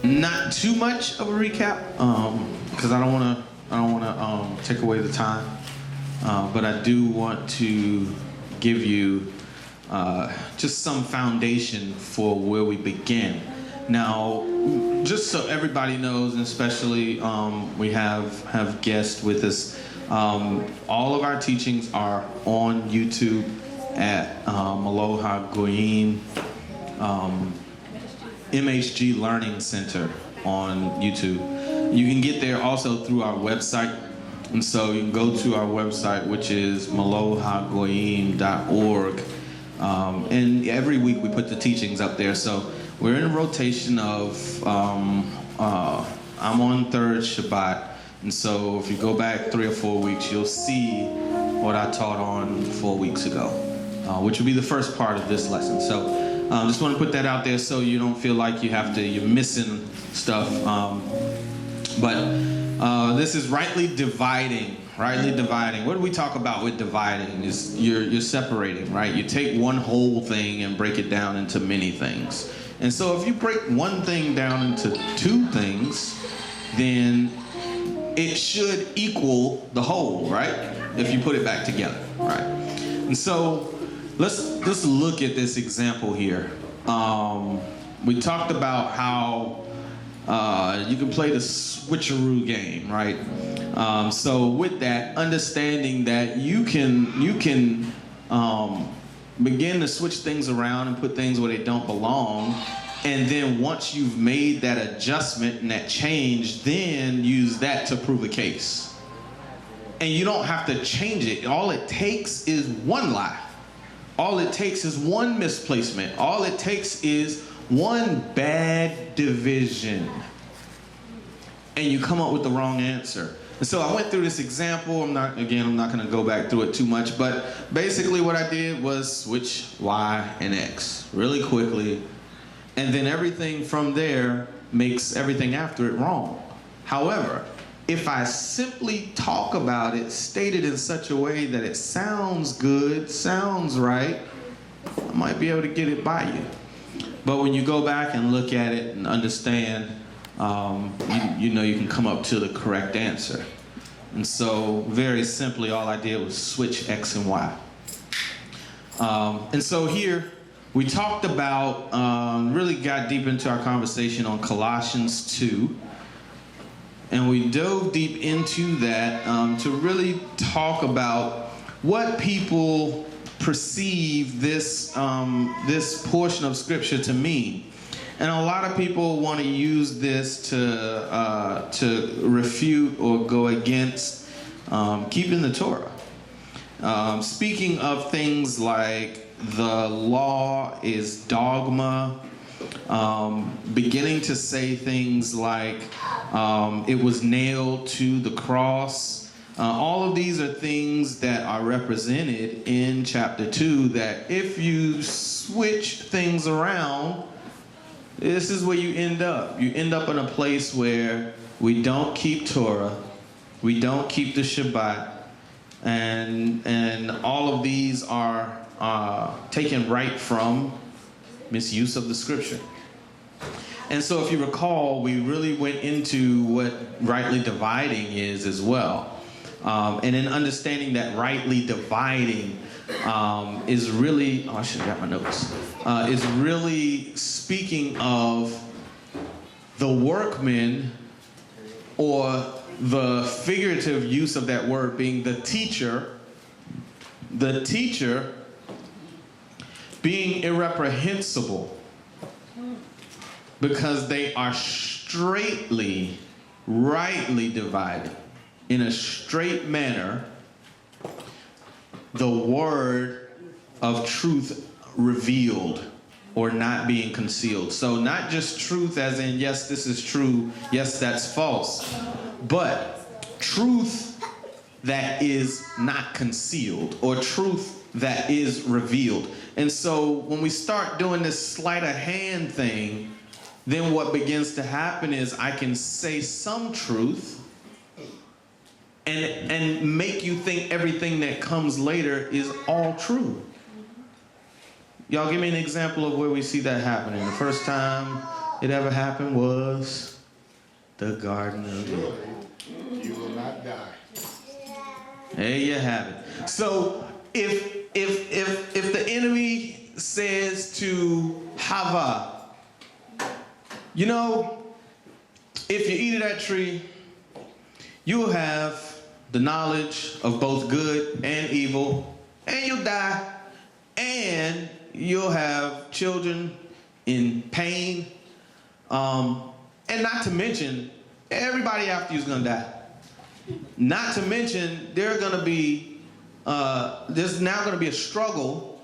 Not too much of a recap, because I don't want to take away the time. But I do want to give you just some foundation for where we begin. Now, just so everybody knows, and especially we have guests with us, all of our teachings are on YouTube at Melo HaGoyim MHG Learning Center on YouTube. You can get there also through our website. And so you can go to our website, which is melohagoyim.org. And every week we put the teachings up there. So we're in a rotation of, I'm on third Shabbat. And so if you go back 3 or 4 weeks, you'll see what I taught on 4 weeks ago, which will be the first part of this lesson. So just want to put that out there so you don't feel like you're missing stuff. But this is rightly dividing. Rightly dividing. What do we talk about with dividing? Is you're separating, right? You take one whole thing and break it down into many things. And so if you break one thing down into 2 things, then it should equal the whole, right? If you put it back together, right? And so let's look at this example here. We talked about how you can play the switcheroo game, right? So with that, understanding that you can begin to switch things around and put things where they don't belong, and then once you've made that adjustment and that change, then use that to prove a case. And you don't have to change it. All it takes is one lie. All it takes is one misplacement. All it takes is one bad division. And you come up with the wrong answer. And so I went through this example. I'm not going to go back through it too much, but basically what I did was switch Y and X really quickly. And then everything from there makes everything after it wrong. However, if I simply talk about it, state it in such a way that it sounds good, sounds right, I might be able to get it by you. But when you go back and look at it and understand, you know you can come up to the correct answer. And so very simply, all I did was switch X and Y. And so here, we talked about, really got deep into our conversation on Colossians 2. And we dove deep into that to really talk about what people perceive this, this portion of Scripture to mean. And a lot of people want to use this to refute or go against keeping the Torah. Speaking of things like the law is dogma, beginning to say things like it was nailed to the cross. All of these are things that are represented in chapter 2 that if you switch things around, this is where you end up. You end up in a place where we don't keep Torah, we don't keep the Shabbat, and all of these are taken right from misuse of the Scripture. And so if you recall, we really went into what rightly dividing is as well. And in understanding that rightly dividing is really, I should have got my notes, is really speaking of the workman, or the figurative use of that word being the teacher being irreprehensible because they are straightly, rightly dividing in a straight manner the word of truth revealed or not being concealed. So not just truth as in, yes, this is true, yes, that's false, but truth that is not concealed, or truth that is revealed. And so when we start doing this sleight of hand thing, then what begins to happen is I can say some truth and make you think everything that comes later is all true. Y'all give me an example of where we see that happening. The first time it ever happened was the Garden of Eden. You will not die. There you have it. So if the enemy says to Hava, you know, if you eat of that tree, you will have the knowledge of both good and evil, and you'll die, and you'll have children in pain, and not to mention, everybody after you is going to die. Not to mention, there's now going to be a struggle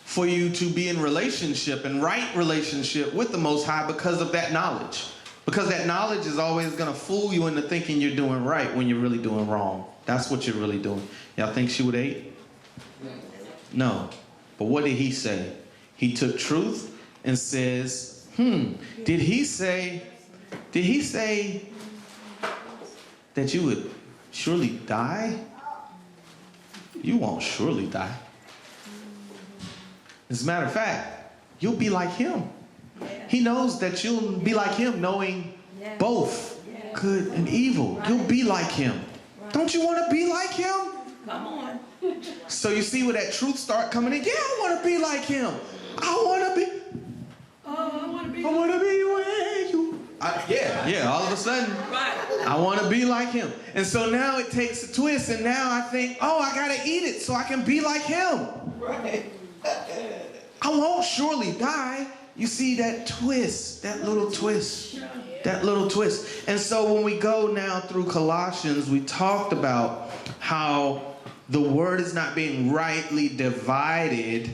for you to be in relationship and right relationship with the Most High because of that knowledge. Because that knowledge is always going to fool you into thinking you're doing right when you're really doing wrong. That's what you're really doing. Y'all think she would have ate? No. But what did he say? He took truth and says, did he say that you would surely die? You won't surely die. As a matter of fact, you'll be like him. He knows that you'll be like him, knowing both good and evil. You'll be like him. Don't you want to be like him? Come on. So you see where that truth start coming in? Yeah, I want to be like him. I want to be where you. Yeah, all of a sudden, I want to be like him. And so now it takes a twist, and now I think, oh, I got to eat it so I can be like him. Right. I won't surely die. You see that twist, that little twist. And so when we go now through Colossians, we talked about how the word is not being rightly divided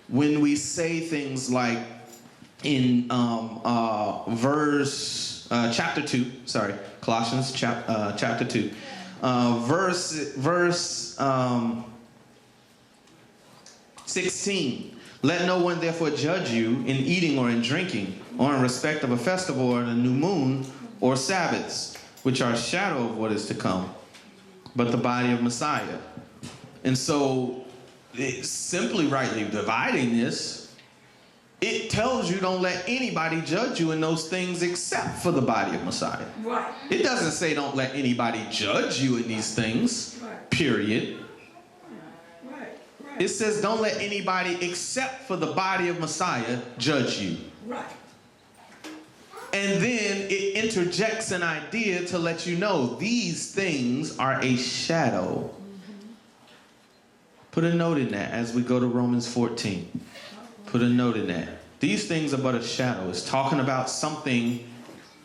when we say things like in Colossians chapter 2, verse 16. Let no one therefore judge you in eating or in drinking, or in respect of a festival or a new moon or Sabbaths, which are a shadow of what is to come, but the body of Messiah. And so, simply rightly dividing this, it tells you don't let anybody judge you in those things except for the body of Messiah. Right. It doesn't say don't let anybody judge you in these things, period. It says don't let anybody except for the body of Messiah judge you. Right. And then it interjects an idea to let you know these things are a shadow. Put a note in that as we go to Romans 14. Put a note in that. These things are but a shadow. It's talking about something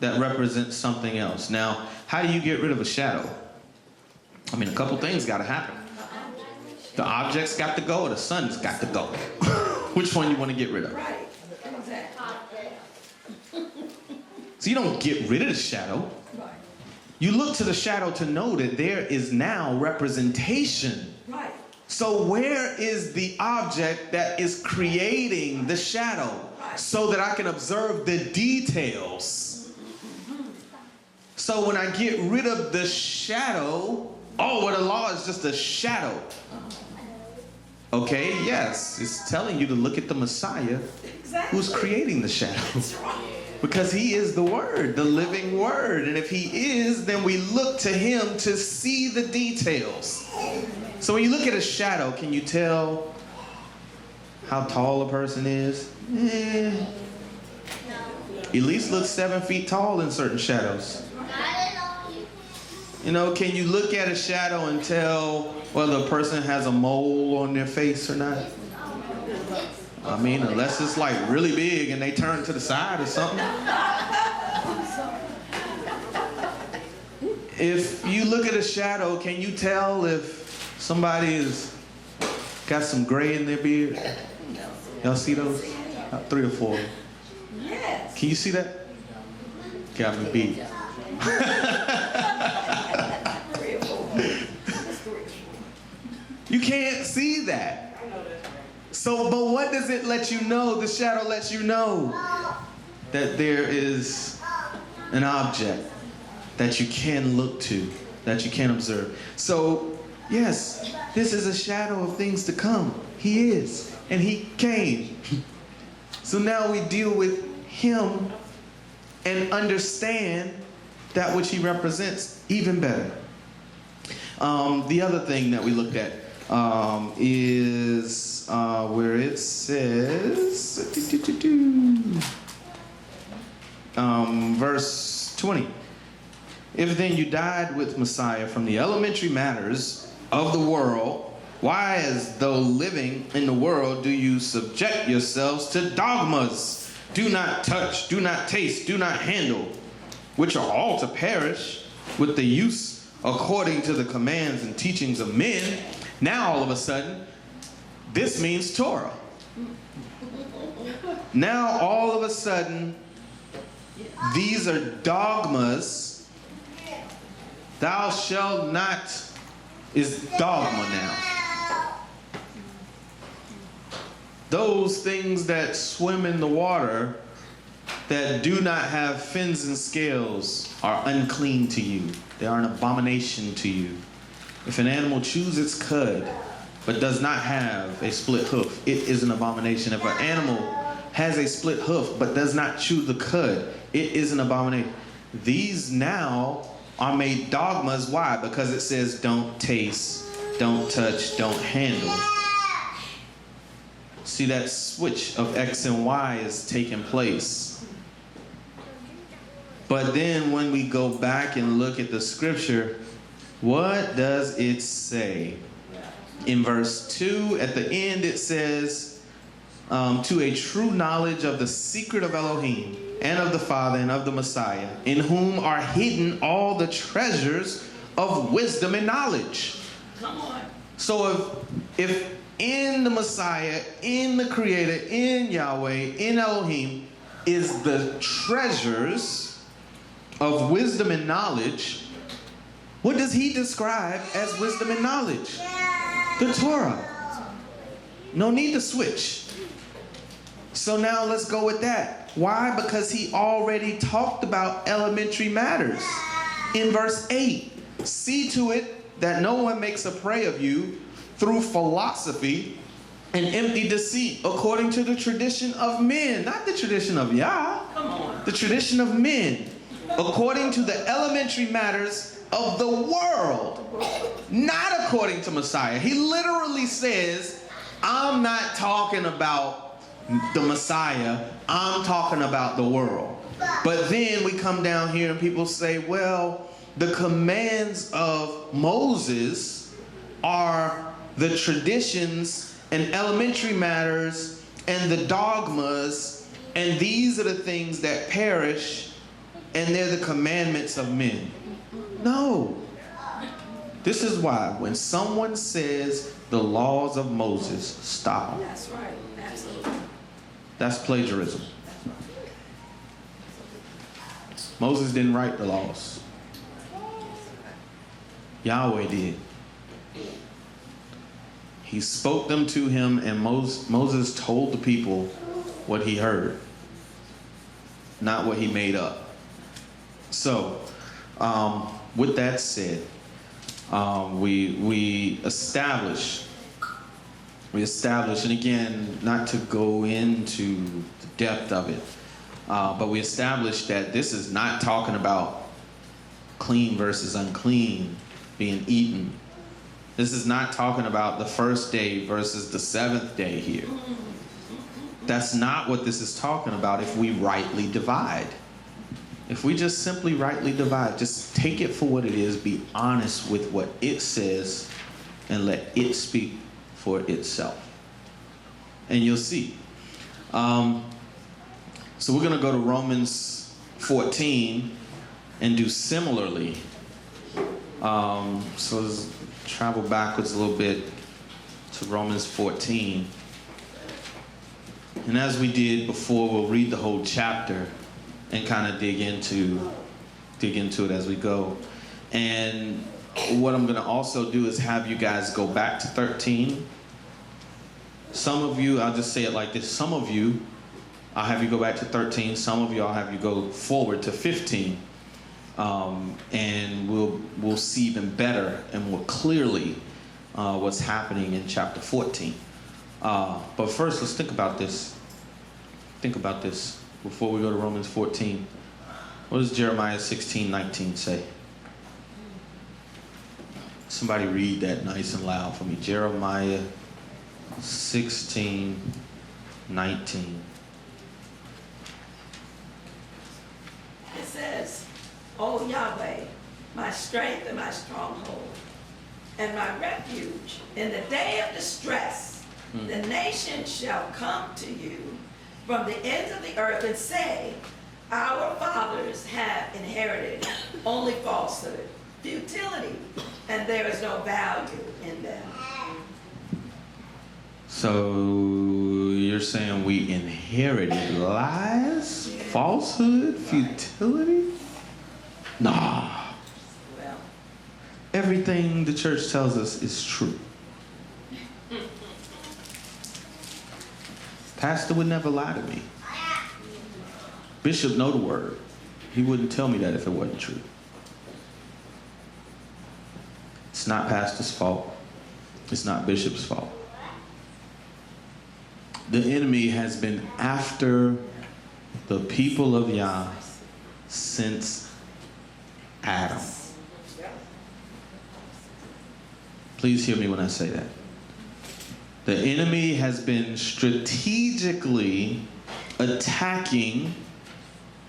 that represents something else. Now, how do you get rid of a shadow? I mean, a couple things got to happen. The object's got to go, or the sun's got to go. Which one you want to get rid of? Right. Exactly. So you don't get rid of the shadow. Right. You look to the shadow to know that there is now representation. Right. So where is the object that is creating the shadow? Right. So that I can observe the details. So when I get rid of the shadow, oh, well, the law is just a shadow. Okay, yes, it's telling you to look at the Messiah who's creating the shadow. Because he is the Word, the living Word. And if he is, then we look to him to see the details. So when you look at a shadow, can you tell how tall a person is? At least looks 7 feet tall in certain shadows. You know, can you look at a shadow and tell whether a person has a mole on their face or not? I mean, unless it's like really big and they turn to the side or something. If you look at a shadow, can you tell if somebody has got some gray in their beard? Y'all see those? About 3 or 4. Yes. Can you see that? Got me beat. You can't see that. So, but what does it let you know? The shadow lets you know that there is an object that you can look to, that you can observe. So, yes, this is a shadow of things to come. He is, and he came. So now we deal with him and understand that which he represents even better. The other thing that we looked at is where it says, verse 20. If then you died with Messiah from the elementary matters of the world, why, as though living in the world, do you subject yourselves to dogmas? Do not touch, do not taste, do not handle, which are all to perish with the use according to the commands and teachings of men. Now all of a sudden, this means Torah. Now all of a sudden, these are dogmas. Thou shalt not is dogma now. Those things that swim in the water that do not have fins and scales are unclean to you. They are an abomination to you. If an animal chews its cud but does not have a split hoof, it is an abomination. If an animal has a split hoof but does not chew the cud, it is an abomination. These now are made dogmas. Why? Because it says don't taste, don't touch, don't handle. See, that switch of X and Y is taking place. But then when we go back and look at the scripture, what does it say? In verse 2, at the end it says, to a true knowledge of the secret of Elohim and of the Father and of the Messiah, in whom are hidden all the treasures of wisdom and knowledge. Come on. So if in the Messiah, in the Creator, in Yahweh, in Elohim, is the treasures of wisdom and knowledge, what does he describe as wisdom and knowledge? The Torah. No need to switch. So now let's go with that. Why? Because he already talked about elementary matters. In verse 8, see to it that no one makes a prey of you through philosophy and empty deceit, according to the tradition of men. Not the tradition of Yah. Come on. The tradition of men, according to the elementary matters of the world, not according to Messiah. He literally says, I'm not talking about the Messiah, I'm talking about the world. But then we come down here and people say, well, the commands of Moses are the traditions and elementary matters and the dogmas, and these are the things that perish, and they're the commandments of men. No. This is why when someone says the laws of Moses, stop. That's right. Absolutely. That's plagiarism. Moses didn't write the laws. Yahweh did. He spoke them to him, and Moses told the people what he heard, not what he made up. So, with that said, we establish, and again, not to go into the depth of it, but we established that this is not talking about clean versus unclean being eaten. This is not talking about the first day versus the seventh day here. That's not what this is talking about if we rightly divide. If we just simply rightly divide, just take it for what it is, be honest with what it says, and let it speak for itself. And you'll see. So we're going to go to Romans 14 and do similarly. So let's travel backwards a little bit to Romans 14. And as we did before, we'll read the whole chapter and kind of dig into it as we go. And what I'm going to also do is have you guys go back to 13. Some of you, I'll just say it like this. Some of you, I'll have you go back to 13. Some of you, I'll have you go forward to 15. And we'll see even better and more clearly what's happening in chapter 14. But first, let's think about this. Think about this before we go to Romans 14. What does Jeremiah 16:19 say? Somebody read that nice and loud for me. Jeremiah 16:19. It says, O Yahweh, my strength and my stronghold, and my refuge in the day of distress, the nations shall come to you from the ends of the earth and say, our fathers have inherited only falsehood, futility, and there is no value in them. So you're saying we inherited lies, falsehood, futility? Nah. Well, Everything the church tells us is true. Pastor would never lie to me. Bishop know the word. He wouldn't tell me that if it wasn't true. It's not pastor's fault. It's not bishop's fault. The enemy has been after the people of Yah since Adam. Please hear me when I say that. The enemy has been strategically attacking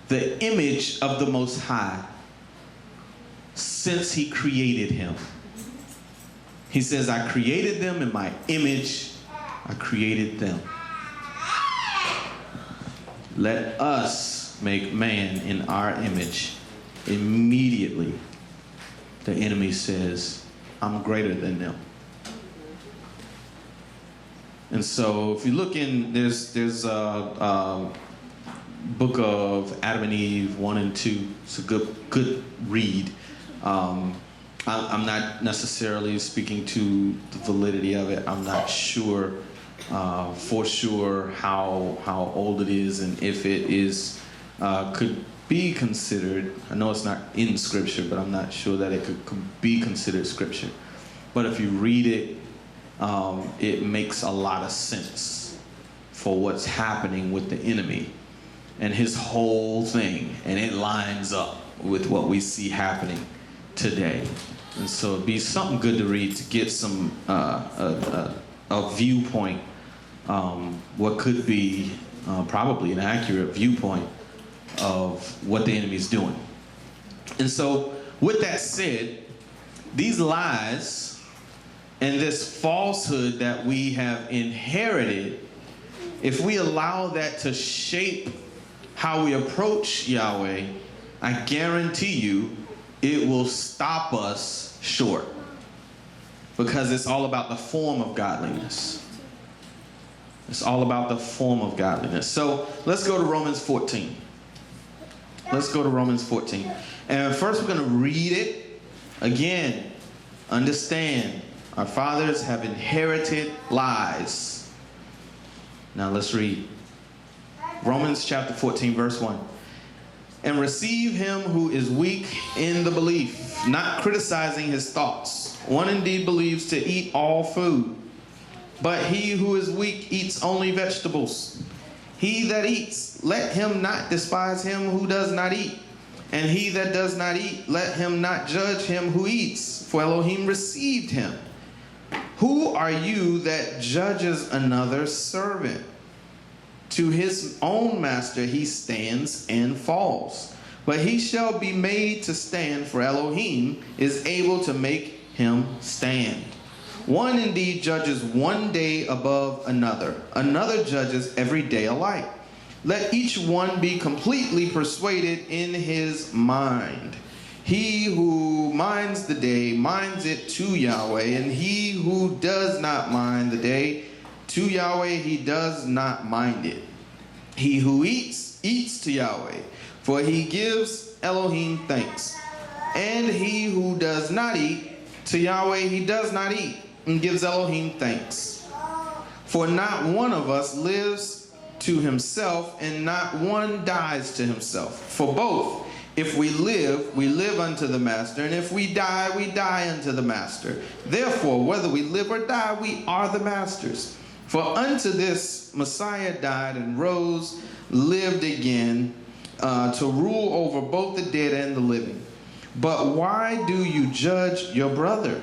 the image of the Most High since he created him. He says, I created them in my image. I created them. Let us make man in our image. Immediately, the enemy says, I'm greater than them. And so if you look in, there's a book of Adam and Eve 1 and 2. It's a good read. I'm not necessarily speaking to the validity of it. I'm not sure for sure how old it is and if it is could be considered. I know it's not in Scripture, but I'm not sure that it could be considered Scripture. But if you read it, it makes a lot of sense for what's happening with the enemy and his whole thing, and it lines up with what we see happening today. And so it'd be something good to read to get some a viewpoint, what could be probably an accurate viewpoint of what the enemy's doing. And so with that said, these lies and this falsehood that we have inherited, if we allow that to shape how we approach Yahweh, I guarantee you it will stop us short. Because it's all about the form of godliness. It's all about the form of godliness. So let's go to Romans 14. Let's go to Romans 14. And first we're going to read it. Again, understand, our fathers have inherited lies. Now let's read. Romans chapter 14, verse 1. And receive him who is weak in the belief, not criticizing his thoughts. One indeed believes to eat all food, but he who is weak eats only vegetables. He that eats, let him not despise him who does not eat. And he that does not eat, let him not judge him who eats, for Elohim received him. Who are you that judges another servant? To his own master he stands and falls. But he shall be made to stand, for Elohim is able to make him stand. One indeed judges one day above another. Another judges every day alike. Let each one be completely persuaded in his mind. He who minds the day minds it to Yahweh, and he who does not mind the day, to Yahweh he does not mind it. He who eats, eats to Yahweh, for he gives Elohim thanks. And he who does not eat, to Yahweh he does not eat, and gives Elohim thanks. For not one of us lives to himself, and not one dies to himself. For both, if we live unto the master, and if we die unto the master. Therefore, whether we live or die, we are the master's. For unto this Messiah died and rose, lived again, to rule over both the dead and the living. But why do you judge your brother?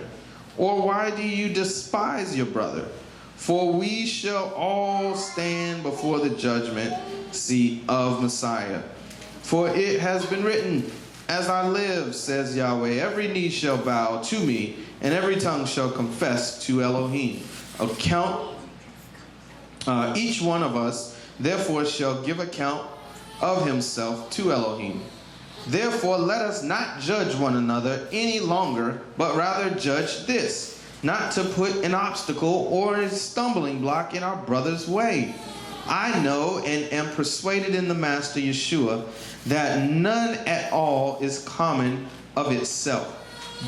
Or why do you despise your brother? For we shall all stand before the judgment seat of Messiah. For it has been written, as I live, says Yahweh, every knee shall bow to me, and every tongue shall confess to Elohim. Each one of us, therefore, shall give account of himself to Elohim. Therefore, let us not judge one another any longer, but rather judge this, not to put an obstacle or a stumbling block in our brother's way. I know and am persuaded in the Master Yeshua that none at all is common of itself.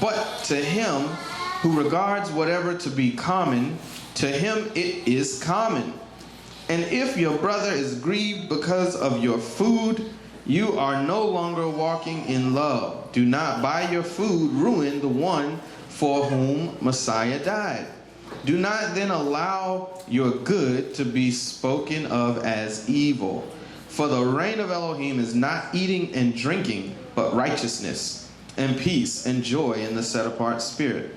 But to him who regards whatever to be common, to him it is common. And if your brother is grieved because of your food, you are no longer walking in love. Do not by your food ruin the one for whom Messiah died. Do not then allow your good to be spoken of as evil. For the reign of Elohim is not eating and drinking, but righteousness and peace and joy in the set-apart spirit.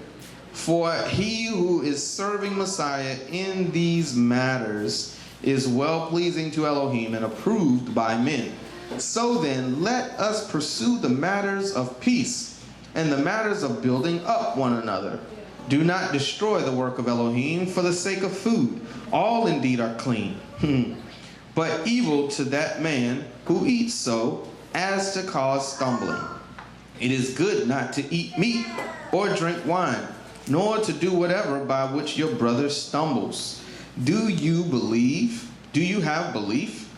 For he who is serving Messiah in these matters is well-pleasing to Elohim and approved by men. So then, let us pursue the matters of peace and the matters of building up one another. Do not destroy the work of Elohim for the sake of food. All indeed are clean. But evil to that man who eats so as to cause stumbling. It is good not to eat meat or drink wine, nor to do whatever by which your brother stumbles. Do you believe? Do you have belief?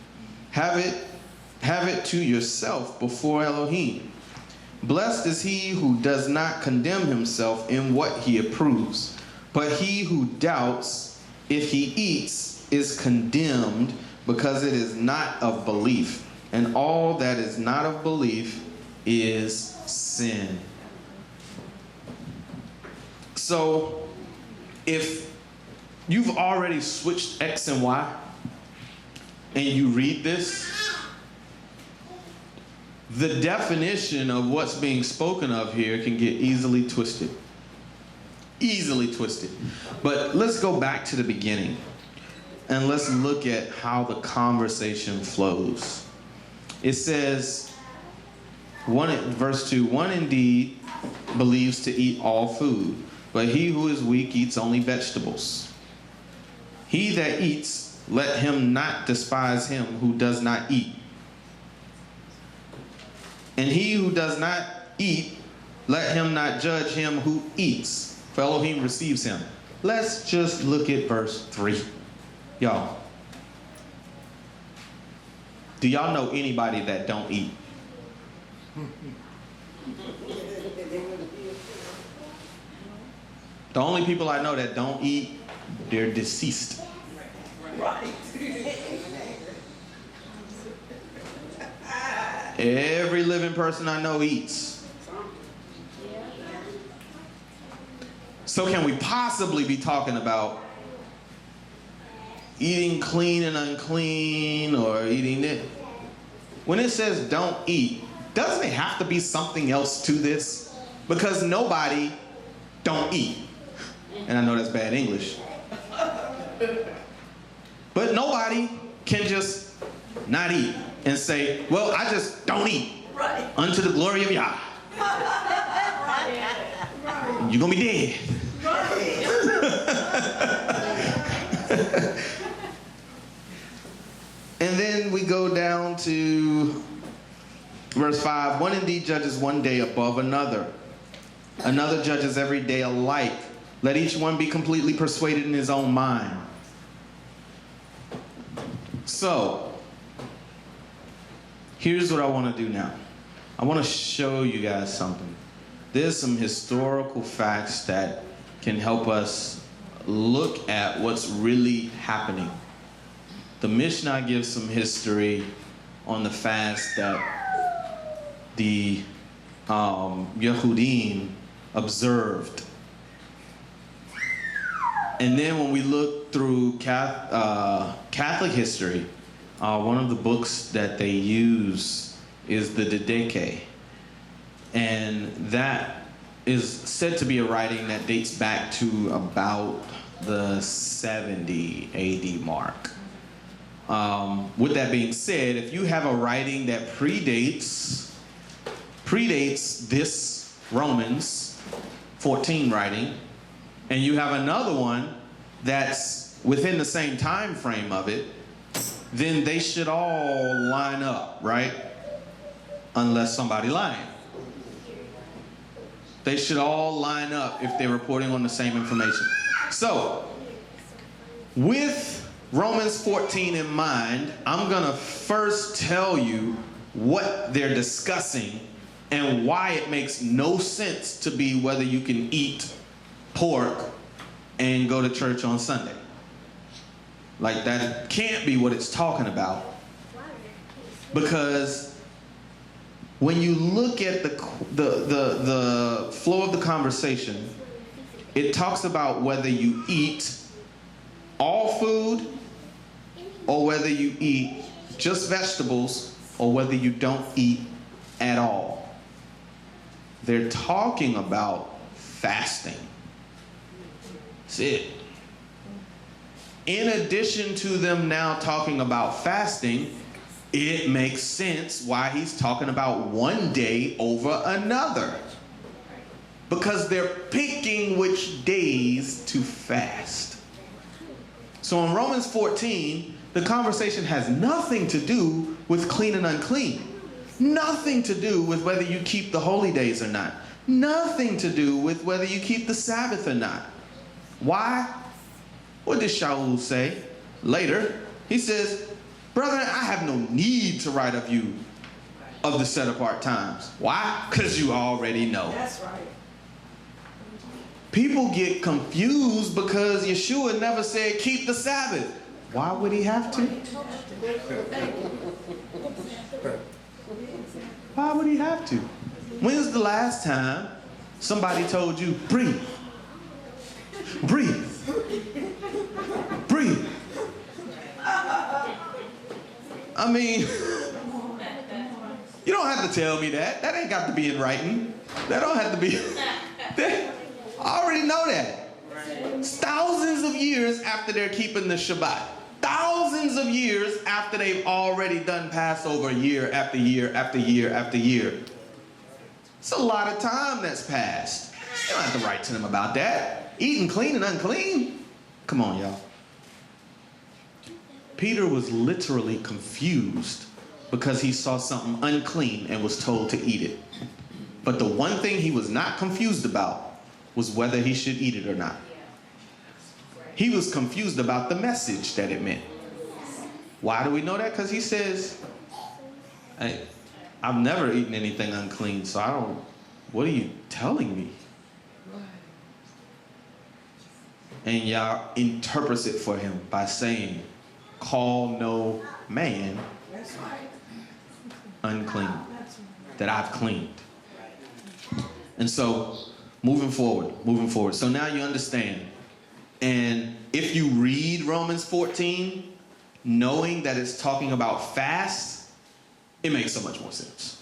Have it to yourself before Elohim. Blessed is he who does not condemn himself in what he approves, but he who doubts if he eats is condemned because it is not of belief, and all that is not of belief is sin. So, if you've already switched X and Y, and you read this, the definition of what's being spoken of here can get easily twisted. Easily twisted. But let's go back to the beginning, and let's look at how the conversation flows. It says, verse 2, one indeed believes to eat all food, but he who is weak eats only vegetables. He that eats, let him not despise him who does not eat. And he who does not eat, let him not judge him who eats, for Elohim receives him. Let's just look at verse 3. Y'all, do y'all know anybody that don't eat? The only people I know that don't eat, they're deceased. Right. Every living person I know eats. So can we possibly be talking about eating clean and unclean, or eating it? When it says don't eat, doesn't it have to be something else to this? Because nobody don't eat. And I know that's bad English. But nobody can just not eat and say, well, I just don't eat. Right. Unto the glory of Yah. Right. You're going to be dead. Right. And then we go down to verse 5. One indeed judges one day above another. Another judges every day alike. Let each one be completely persuaded in his own mind. So, here's what I want to do now. I want to show you guys something. There's some historical facts that can help us look at what's really happening. The Mishnah gives some history on the fast that the Yehudim observed. And then when we look through Catholic history, one of the books that they use is the Didache. And that is said to be a writing that dates back to about the 70 AD mark. With that being said, if you have a writing that predates this Romans 14 writing, and you have another one that's within the same time frame of it, then they should all line up, right? Unless somebody lying. They should all line up if they're reporting on the same information. So, with Romans 14 in mind, I'm gonna first tell you what they're discussing and why it makes no sense to be whether you can eat pork and go to church on Sunday. Like, that can't be what it's talking about. Because when you look at the flow of the conversation, it talks about whether you eat all food or whether you eat just vegetables or whether you don't eat at all. They're talking about fasting. That's it. In addition to them now talking about fasting, it makes sense why he's talking about one day over another. Because they're picking which days to fast. So in Romans 14, the conversation has nothing to do with clean and unclean. Nothing to do with whether you keep the holy days or not. Nothing to do with whether you keep the Sabbath or not. Why? What did Shaul say later? He says, brethren, I have no need to write of you of the set apart times. Why? Because you already know. That's right. People get confused because Yeshua never said keep the Sabbath. Why would he have to? Why would he have to? When's the last time somebody told you, breathe? Breathe. Breathe. I mean, you don't have to tell me that. That ain't got to be in writing. That don't have to be. I already know that. It's thousands of years after they're keeping the Shabbat. Thousands of years after they've already done Passover year after year after year after year. It's a lot of time that's passed. You don't have to write to them about that. Eating clean and unclean? Come on, y'all. Peter was literally confused because he saw something unclean and was told to eat it. But the one thing he was not confused about was whether he should eat it or not. He was confused about the message that it meant. Why do we know that? Because he says, hey, I've never eaten anything unclean, so I don't, what are you telling me? And Yah interprets it for him by saying, call no man unclean, that I've cleaned. And so, moving forward. So now you understand. And if you read Romans 14, knowing that it's talking about fast, it makes so much more sense.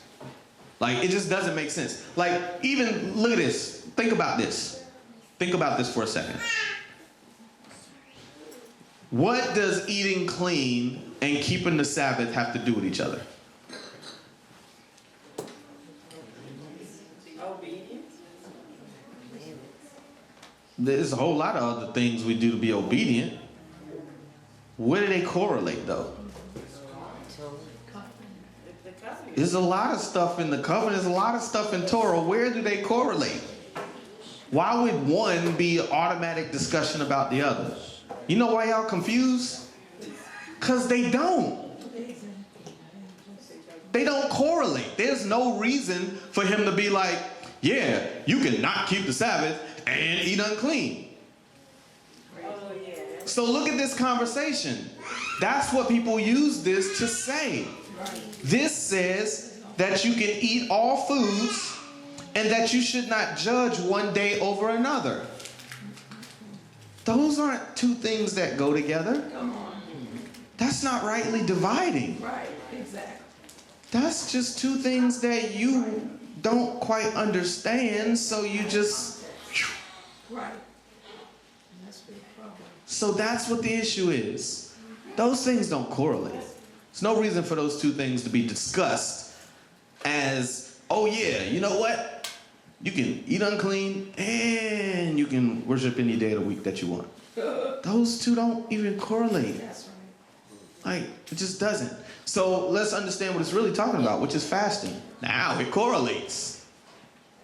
Like, it just doesn't make sense. Like, even, look at this. Think about this. Think about this for a second. What does eating clean and keeping the Sabbath have to do with each other? There's a whole lot of other things we do to be obedient. Where do they correlate, though? There's a lot of stuff in the covenant. There's a lot of stuff in Torah. Where do they correlate? Why would one be an automatic discussion about the other? You know why y'all confused? Because they don't. They don't correlate. There's no reason for him to be like, yeah, you cannot keep the Sabbath and eat unclean. So look at this conversation. That's what people use this to say. This says that you can eat all foods and that you should not judge one day over another. Those aren't two things that go together. Come on. That's not rightly dividing. Right, exactly. That's just two things that you don't quite understand, so you just... Right. And that's a big problem. So that's what the issue is. Those things don't correlate. There's no reason for those two things to be discussed as, oh yeah, you know what? You can eat unclean and you can worship any day of the week that you want. Those two don't even correlate. That's right. Like, it just doesn't. So let's understand what it's really talking about, which is fasting. Now it correlates.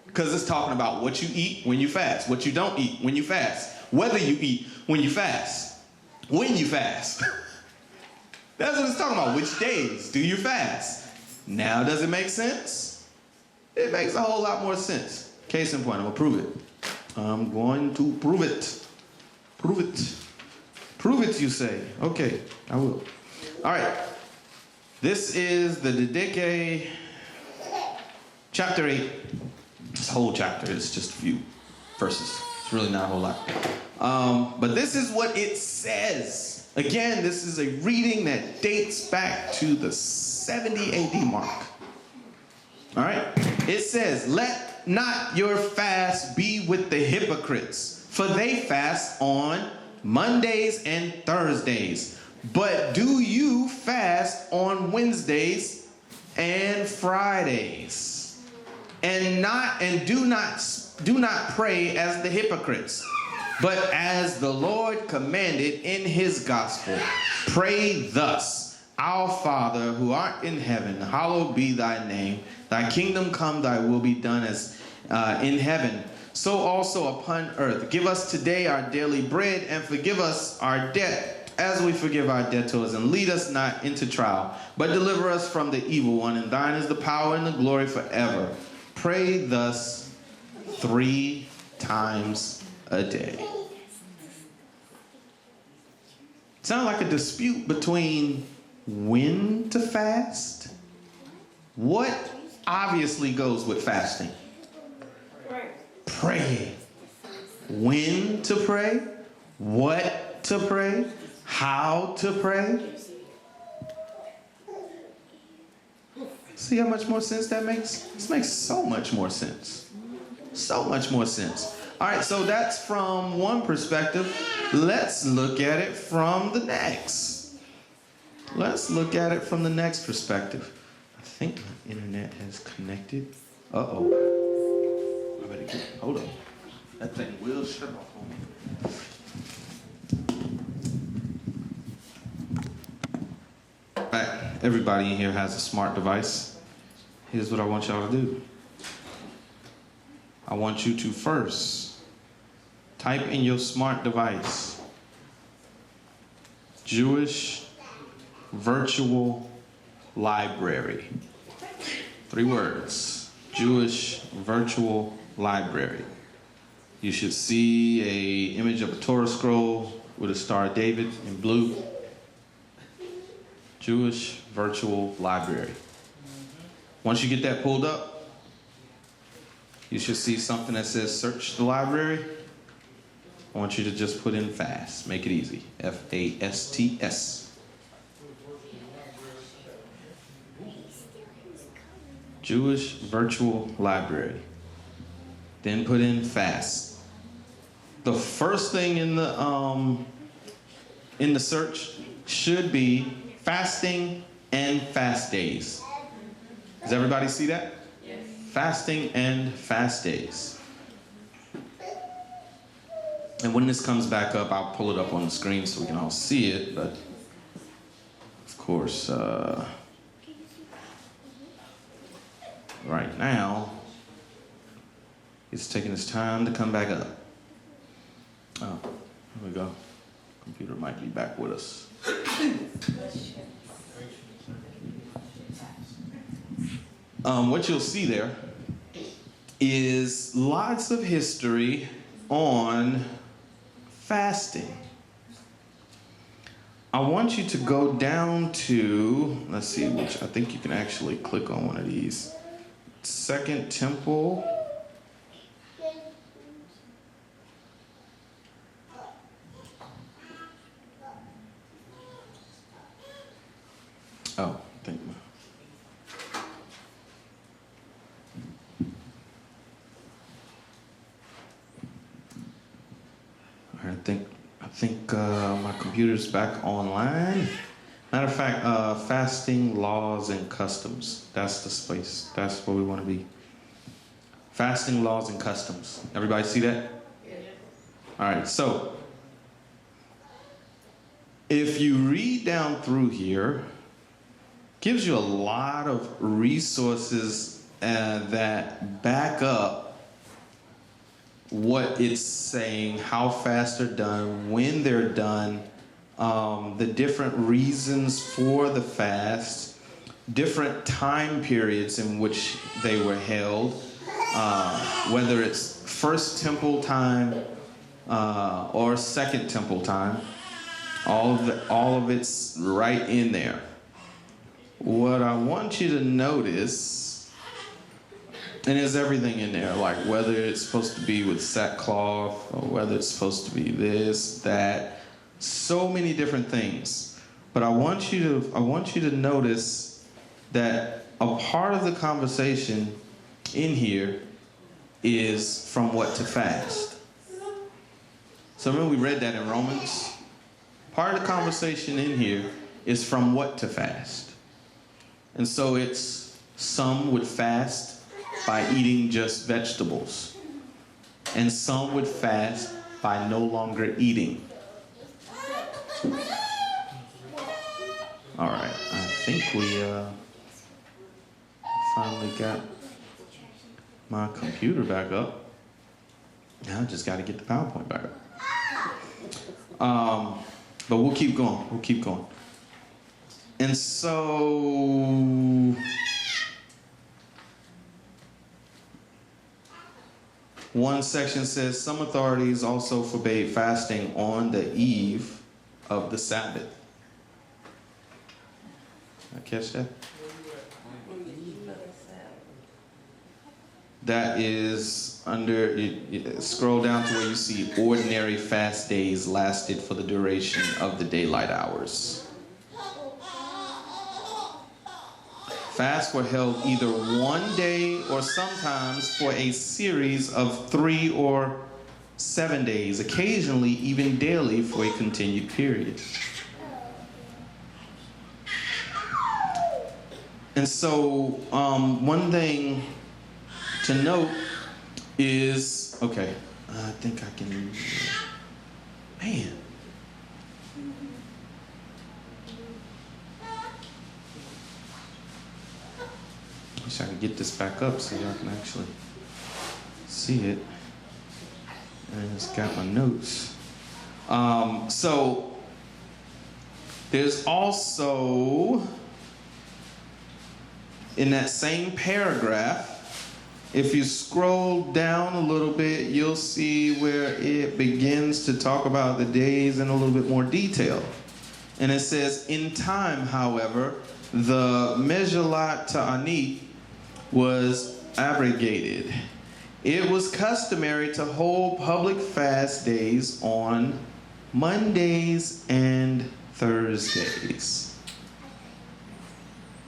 Because it's talking about what you eat when you fast, what you don't eat when you fast, whether you eat when you fast, when you fast. That's what it's talking about. Which days do you fast? Now, does it make sense? It makes a whole lot more sense. Case in point, I'm going to prove it. I'm going to prove it. Prove it. Prove it, you say. Okay, I will. All right. This is the Didache, chapter 8. This whole chapter is just a few verses. It's really not a whole lot. But this is what it says. Again, this is a reading that dates back to the 70 AD mark. All right? It says, "Let not your fast be with the hypocrites, for they fast on Mondays and Thursdays. But do you fast on Wednesdays and Fridays? And do not pray as the hypocrites, but as the Lord commanded in his gospel. Pray thus: Our Father who art in heaven, hallowed be thy name. Thy kingdom come, thy will be done as in heaven, so also upon earth. Give us today our daily bread, and forgive us our debt as we forgive our debtors, and lead us not into trial, but deliver us from the evil one. And thine is the power and the glory forever. Pray thus 3 times a day." Sound like a dispute between when to fast? What obviously goes with fasting? Pray. When to pray? What to pray? How to pray? See how much more sense that makes? This makes so much more sense. So much more sense. All right, so that's from one perspective. Let's look at it from the next. Let's look at it from the next perspective. I think my internet has connected. Uh-oh. I better get, hold on. That thing will shut off on me. All right, everybody in here has a smart device. Here's what I want y'all to do. I want you to first type in your smart device, Jewish Virtual Library. 3 words, Jewish Virtual Library. You should see an image of a Torah scroll with a Star of David in blue. Jewish Virtual Library. Once you get that pulled up, you should see something that says search the library. I want you to just put in fast. Make it easy. FASTS. Jewish Virtual Library. Then put in fast. The first thing in the search should be fasting and fast days. Does everybody see that? Yes. Fasting and fast days. And when this comes back up, I'll pull it up on the screen so we can all see it. But of course, right now, it's taking its time to come back up. Oh, here we go. Computer might be back with us. What you'll see there is lots of history on fasting. I want you to go down to, let's see, which I think you can actually click on one of these. Second Temple. Oh, thank you. think my computer's back online. Matter of fact, fasting, laws, and customs. That's the space. That's where we want to be. Fasting, laws, and customs. Everybody see that? Yeah. All right, so if you read down through here, gives you a lot of resources that back up what it's saying, how fast they're done, when they're done, the different reasons for the fast, different time periods in which they were held, whether it's first temple time or second temple time. All of it's right in there. What I want you to notice, and there's everything in there, like whether it's supposed to be with sackcloth or whether it's supposed to be this, that, so many different things. But I want you to notice that a part of the conversation in here is from what to fast. So remember we read that in Romans? Part of the conversation in here is from what to fast. And so it's some would fast by eating just vegetables. And some would fast by no longer eating. All right, I think we finally got my computer back up. Now I just got to get the PowerPoint back up. But we'll keep going. And so, one section says, some authorities also forbade fasting on the eve of the Sabbath. I catch that? That is under, scroll down to where you see ordinary fast days lasted for the duration of the daylight hours. Fasts were held either one day or sometimes for a series of 3 or 7 days, occasionally even daily for a continued period. And so one thing to note is, okay, I think I can, man. Wish I could get this back up so y'all can actually see it. And it's got my notes. So there's also, in that same paragraph, if you scroll down a little bit, you'll see where it begins to talk about the days in a little bit more detail. And it says, in time, however, the Mishandled Ta'anit was abrogated. It was customary to hold public fast days on Mondays and Thursdays.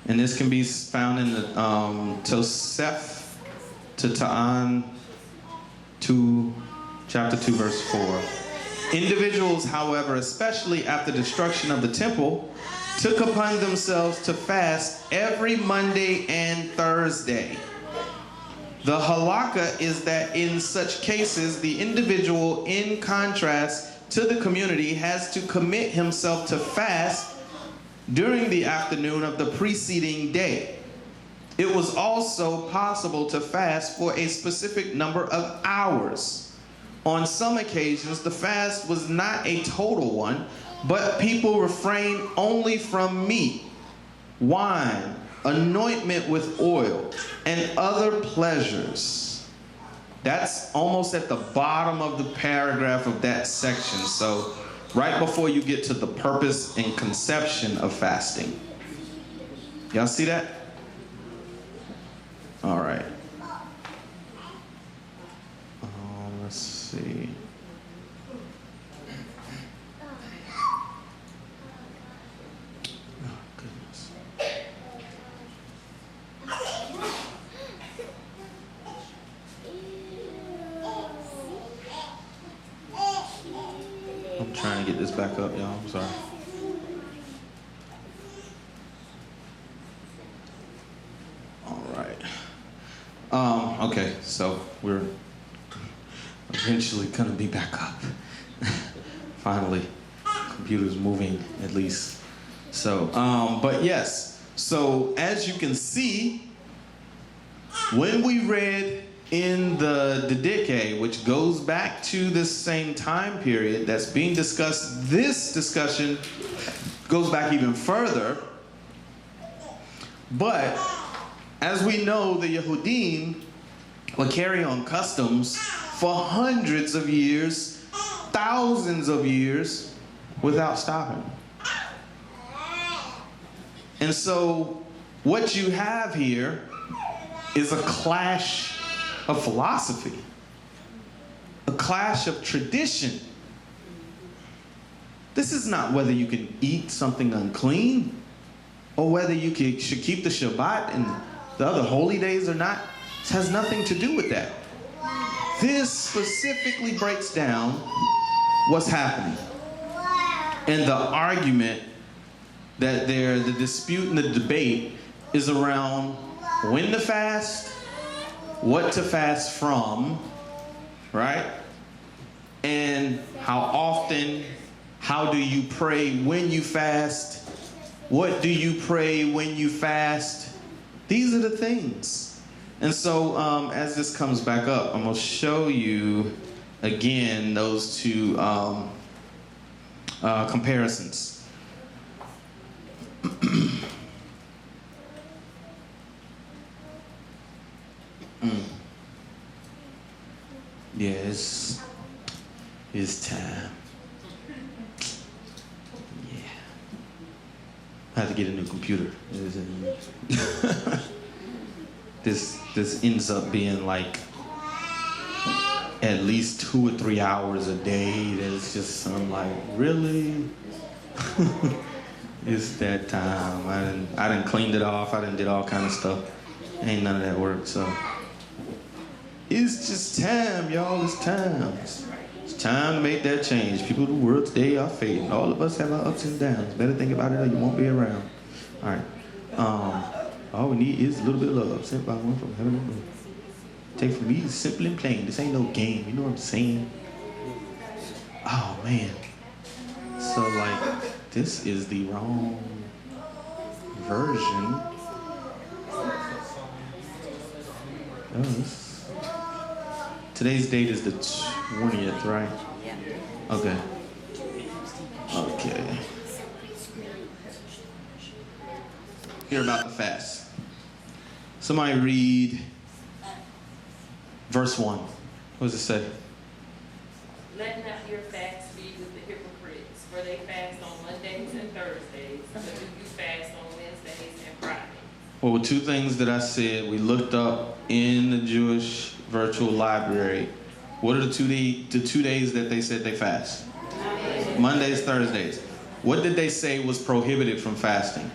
And this can be found in the Tosef to Ta'an 2, chapter 2, verse 4. Individuals, however, especially after destruction of the temple, took upon themselves to fast every Monday and Thursday. The halakha is that in such cases, the individual, in contrast to the community, has to commit himself to fast during the afternoon of the preceding day. It was also possible to fast for a specific number of hours. On some occasions, the fast was not a total one, but people refrained only from meat, wine, anointment with oil, and other pleasures. That's almost at the bottom of the paragraph of that section. So right before you get to the purpose and conception of fasting. Y'all see that? All right. Let's see. Oh, goodness. I'm trying trying to get this back up, y'all. I'm sorry. All right. Okay, so we're eventually gonna be back up. Finally, computer's moving at least. So, but yes. So as you can see, when we read in the Didache, which goes back to this same time period that's being discussed, this discussion goes back even further. But as we know, the Yehudim would carry on customs for hundreds of years, thousands of years, without stopping. And so what you have here is a clash of philosophy, a clash of tradition. This is not whether you can eat something unclean or whether you should keep the Shabbat and the other holy days or not. This has nothing to do with that. This specifically breaks down what's happening. And the argument that the dispute and the debate is around when to fast, what to fast from, right? And how often, how do you pray when you fast? What do you pray when you fast? These are the things. And so as this comes back up, I'm going to show you again those two comparisons. Yes, it's time. Yeah. I have to get a new computer. This ends up being like at least 2 or 3 hours a day. That's just, I'm like, really? It's that time. I done cleaned it off. I done did all kind of stuff. Ain't none of that work, so. It's just time, y'all. It's time. It's time to make that change. People of the world today are fading. All of us have our ups and downs. Better think about it or you won't be around. All right. All we need is a little bit of love sent by one from heaven and earth. Take from me simple and plain. This ain't no game. You know what I'm saying? Oh, man. So, like, this is the wrong version. Oh, today's date is the 20th, right? Yeah. Okay. Okay. Hear about the fast. Somebody read verse 1. What does it say? Let not your fast be with the hypocrites, for they fast on Mondays and Thursdays, but do you fast on Wednesdays and Fridays? Well, 2 things that I said we looked up in the Jewish virtual library. What are the 2 days that they said they fast? Mondays, Thursdays. What did they say was prohibited from fasting?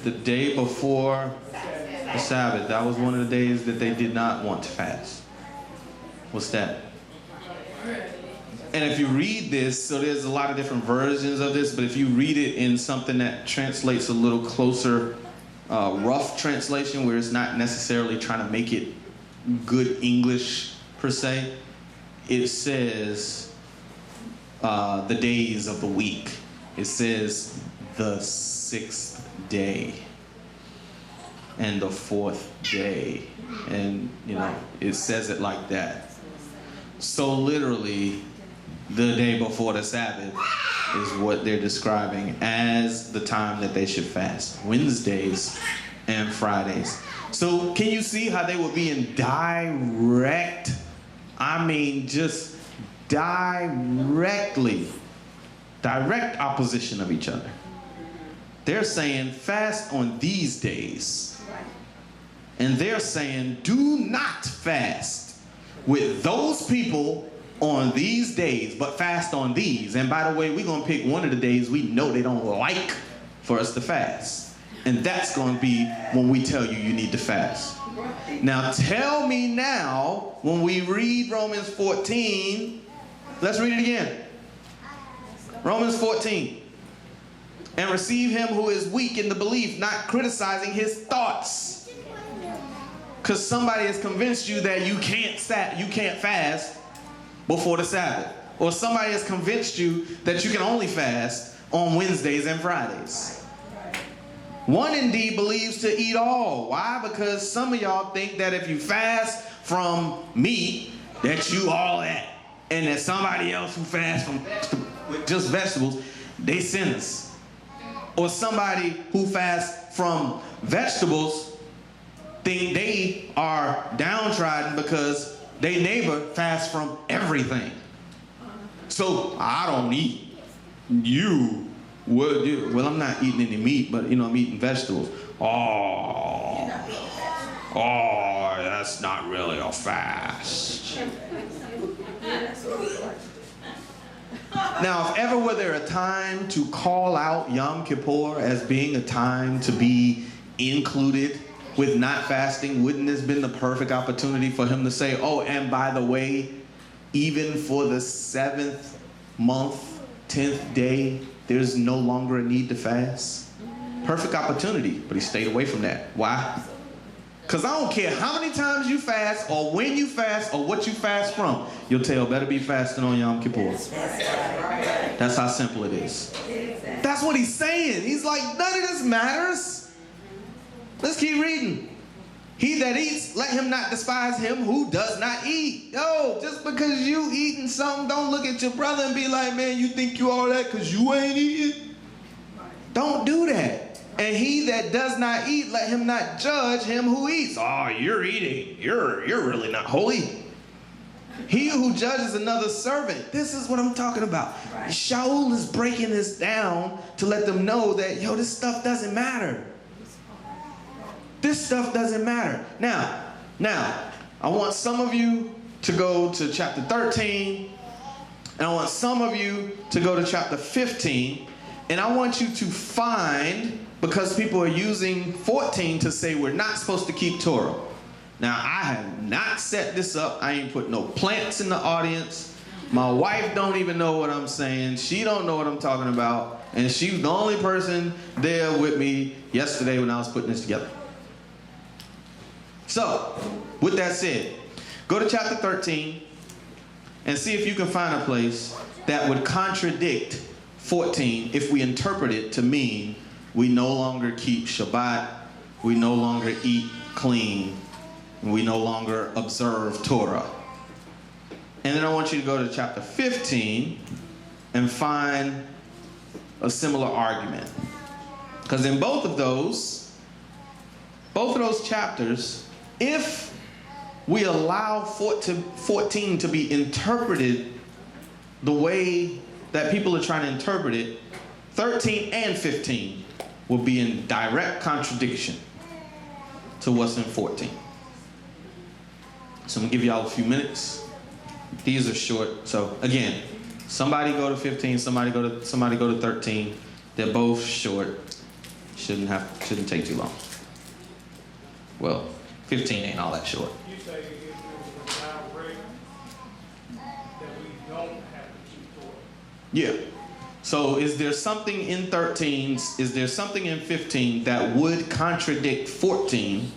The day before the Sabbath. That was one of the days that they did not want to fast. What's that? And if you read this, so there's a lot of different versions of this, but if you read it in something that translates a little closer, rough translation, where it's not necessarily trying to make it good English per se, it says the days of the week. It says the 6th day and the 4th day, and you know, it says it like that. So literally, the day before the Sabbath is what they're describing as the time that they should fast. Wednesdays and Fridays. So can you see how they would be in direct, just direct opposition of each other. They're saying fast on these days. And they're saying do not fast with those people on these days, but fast on these. And by the way, we're going to pick one of the days we know they don't like for us to fast. And that's going to be when we tell you need to fast. Now tell me now, when we read Romans 14, let's read it again. Romans 14. And receive him who is weak in the belief, not criticizing his thoughts. Because somebody has convinced you that you can't fast before the Sabbath. Or somebody has convinced you that you can only fast on Wednesdays and Fridays. One indeed believes to eat all. Why? Because some of y'all think that if you fast from meat, that you all that. And that somebody else who fasts from with just vegetables, they sinners. Or somebody who fasts from vegetables think they are downtrodden because their neighbor fasts from everything. So I don't eat. You would do. Well, I'm not eating any meat, but I'm eating vegetables. Oh, that's not really a fast. Now, if ever were there a time to call out Yom Kippur as being a time to be included with not fasting, wouldn't this have been the perfect opportunity for him to say, oh, and by the way, even for the 7th month, 10th day, there's no longer a need to fast? Perfect opportunity, but he stayed away from that. Why? Because I don't care how many times you fast or when you fast or what you fast from. You'll tell better be fasting on Yom Kippur. That's how simple it is. That's what he's saying. He's like, none of this matters. Let's keep reading. He that eats, let him not despise him who does not eat. Yo, just because you eating something, don't look at your brother and be like, man, you think you all that because you ain't eating? Don't do that. And he that does not eat, let him not judge him who eats. Oh, you're eating. You're really not holy. He who judges another servant. This is what I'm talking about. Right. Shaul is breaking this down to let them know that, yo, this stuff doesn't matter. This stuff doesn't matter. Now, I want some of you to go to chapter 13, and I want some of you to go to chapter 15, and I want you to find, because people are using 14 to say we're not supposed to keep Torah. Now, I have not set this up. I ain't put no plants in the audience. My wife don't even know what I'm saying. She don't know what I'm talking about. And she's the only person there with me yesterday when I was putting this together. So, with that said, go to chapter 13 and see if you can find a place that would contradict 14 if we interpret it to mean we no longer keep Shabbat, we no longer eat clean, and we no longer observe Torah. And then I want you to go to chapter 15 and find a similar argument. Because in both of those chapters, if we allow 14 to be interpreted the way that people are trying to interpret it, 13 and 15 will be in direct contradiction to what's in 14. So I'm going to give y'all a few minutes. These are short. So again, somebody go to 15, somebody go to 13. They're both short. Shouldn't take too long. Well, 15 ain't all that short. You say if it was a direct that we don't have to keep Torah. Yeah. So is there something in 13, is there something in 15 that would contradict 14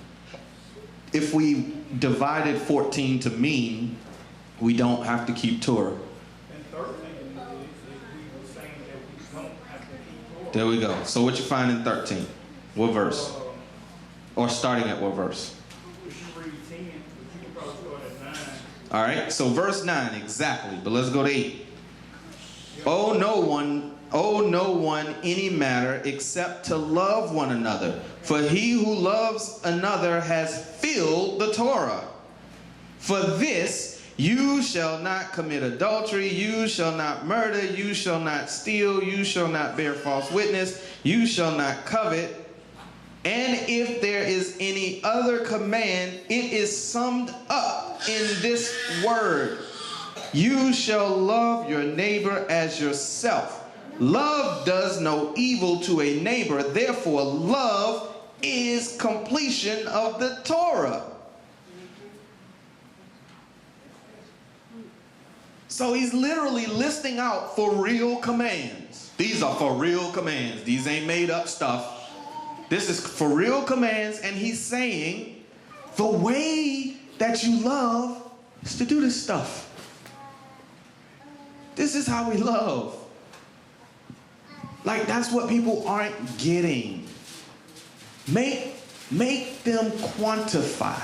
if we divided 14 to mean we don't have to keep Torah? And 13 is we were saying that we don't have to keep Torah. There we go. So what you find in 13? What verse? Or starting at what verse? If you read 10, but you can probably start at 9. All right, so verse 9, exactly. But let's go to 8. Owe no one any matter except to love one another. For he who loves another has filled the Torah. For this, you shall not commit adultery, you shall not murder, you shall not steal, you shall not bear false witness, you shall not covet. And if there is any other command, it is summed up in this word: you shall love your neighbor as yourself. Love does no evil to a neighbor, therefore love is completion of the Torah. So he's literally listing out for real commands. These are for real commands. These ain't made up stuff. This is for real commands, and he's saying the way that you love is to do this stuff. This is how we love. Like, that's what people aren't getting. Make them quantify.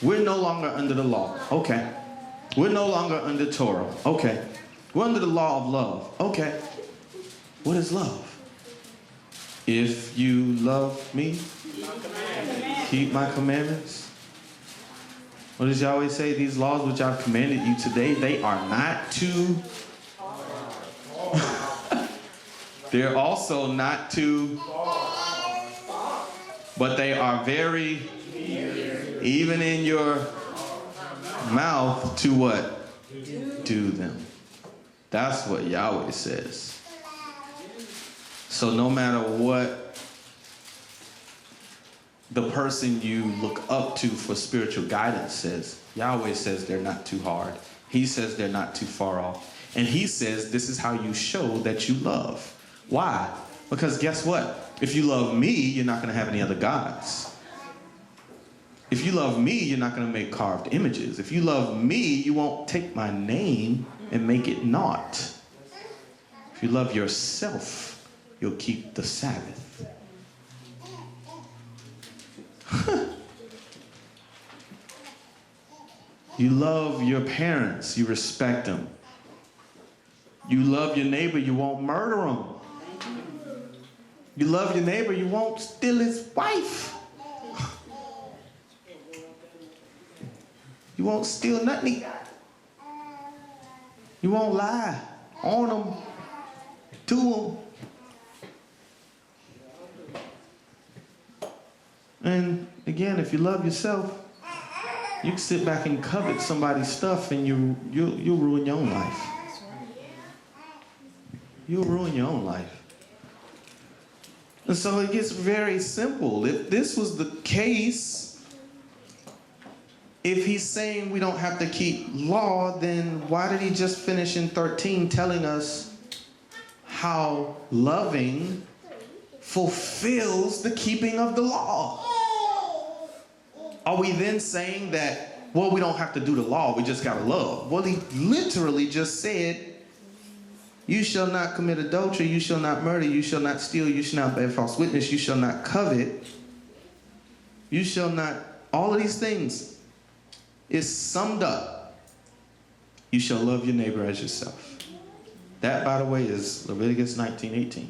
We're no longer under the law. Okay. We're no longer under Torah. Okay. We're under the law of love. Okay. What is love? If you love me, keep my commandments. What does Yahweh say? These laws which I've commanded you today, they are not too... They're also not too... But they are very... Even in your mouth, to what? Do them. That's what Yahweh says. So no matter what the person you look up to for spiritual guidance says, Yahweh says they're not too hard. He says they're not too far off. And he says this is how you show that you love. Why? Because guess what? If you love me, you're not going to have any other gods. If you love me, you're not going to make carved images. If you love me, you won't take my name and make it naught. If you love yourself, you'll keep the Sabbath. You love your parents, you respect them. You love your neighbor, you won't murder him. You love your neighbor, you won't steal his wife. You won't steal nothing. You won't lie on them, to them. And again, if you love yourself, you can sit back and covet somebody's stuff and you'll ruin your own life. You'll ruin your own life. And so it gets very simple. If this was the case, if he's saying we don't have to keep law, then why did he just finish in 13 telling us how loving fulfills the keeping of the law? Are we then saying that, well, we don't have to do the law, we just gotta love? Well, he literally just said, you shall not commit adultery, you shall not murder, you shall not steal, you shall not bear false witness, you shall not covet, you shall not, all of these things is summed up. You shall love your neighbor as yourself. That, by the way, is Leviticus 19:18.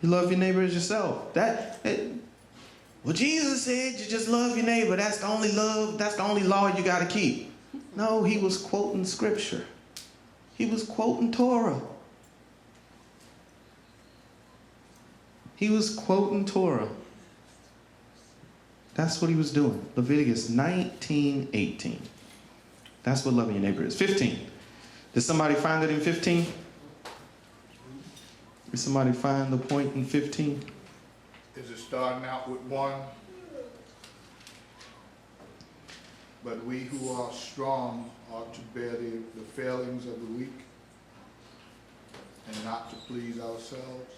You love your neighbor as yourself. Well, Jesus said you just love your neighbor. That's the only love, that's the only law you got to keep. No, he was quoting scripture. He was quoting Torah. He was quoting Torah. That's what he was doing. Leviticus 19:18. That's what loving your neighbor is. 15. Did somebody find it in 15? Did somebody find the point in 15? Is it starting out with 1? But we who are strong ought to bear the failings of the weak and not to please ourselves.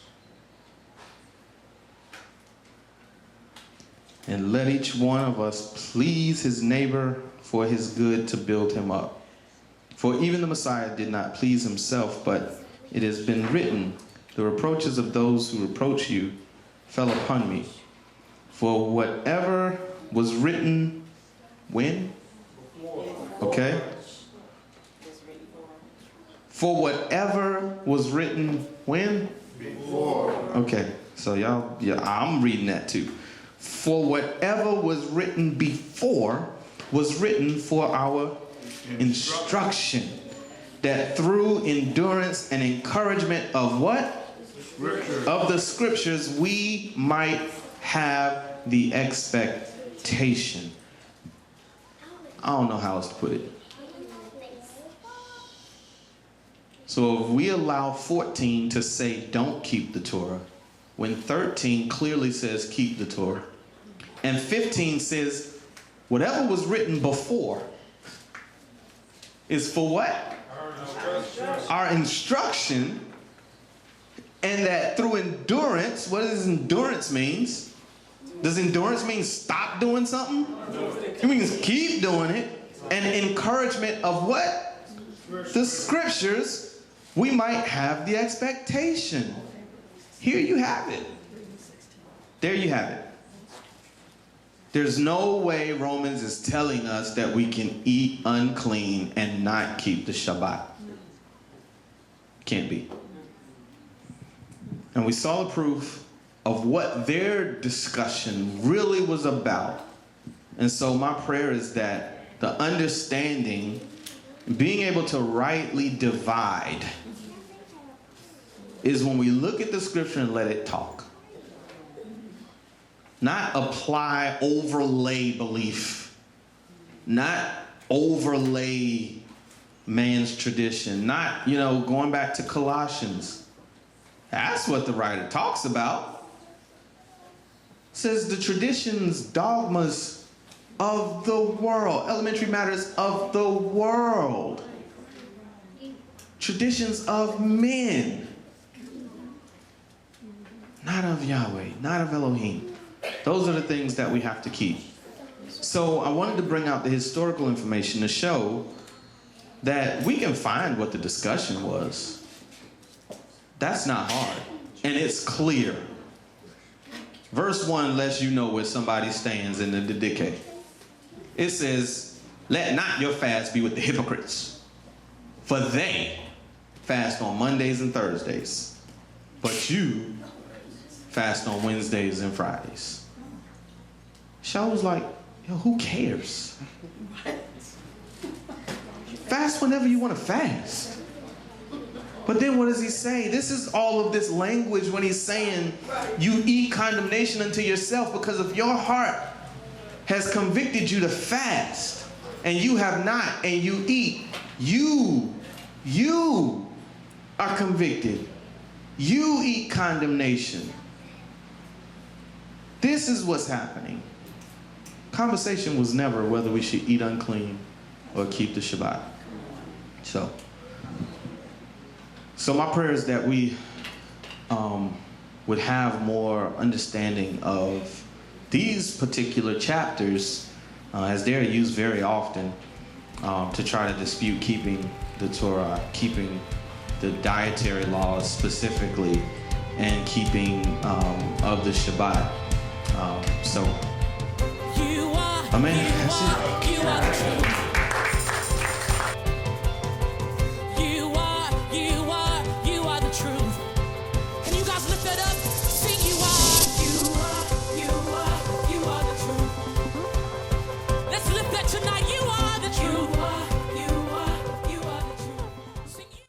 And let each one of us please his neighbor for his good to build him up. For even the Messiah did not please himself, but it has been written, the reproaches of those who reproach you fell upon me. For whatever was written, when? Okay. For whatever was written, when? Before. Okay, so y'all, yeah, I'm reading that too. For whatever was written before was written for our instruction, that through endurance and encouragement of what? Scripture. Of the scriptures we might have the expectation. I don't know how else to put it. So if we allow 14 to say don't keep the Torah, when 13 clearly says keep the Torah, and 15 says whatever was written before is for what? Our instruction. And that through endurance, what does endurance means? Does endurance mean stop doing something? It means keep doing it. And encouragement of what? The scriptures, we might have the expectation. Here you have it. There you have it. There's no way Romans is telling us that we can eat unclean and not keep the Shabbat. Can't be. And we saw the proof of what their discussion really was about. And so my prayer is that the understanding, being able to rightly divide, is when we look at the scripture and let it talk. Not apply, overlay belief. Not overlay man's tradition. Not, going back to Colossians. That's what the writer talks about. It says the traditions, dogmas of the world, elementary matters of the world, traditions of men, not of Yahweh, not of Elohim. Those are the things that we have to keep. So I wanted to bring out the historical information to show that we can find what the discussion was. That's not hard, and it's clear. Verse 1 lets you know where somebody stands in the decay. It says, let not your fast be with the hypocrites, for they fast on Mondays and Thursdays, but you fast on Wednesdays and Fridays. Shows like, who cares? Fast whenever you want to fast. But then what does he say? This is all of this language when he's saying you eat condemnation unto yourself because if your heart has convicted you to fast and you have not and you eat, you are convicted. You eat condemnation. This is what's happening. Conversation was never whether we should eat unclean or keep the Shabbat. So my prayer is that we would have more understanding of these particular chapters, as they're used very often to try to dispute keeping the Torah, keeping the dietary laws specifically, and keeping of the Shabbat. Amen. That's it.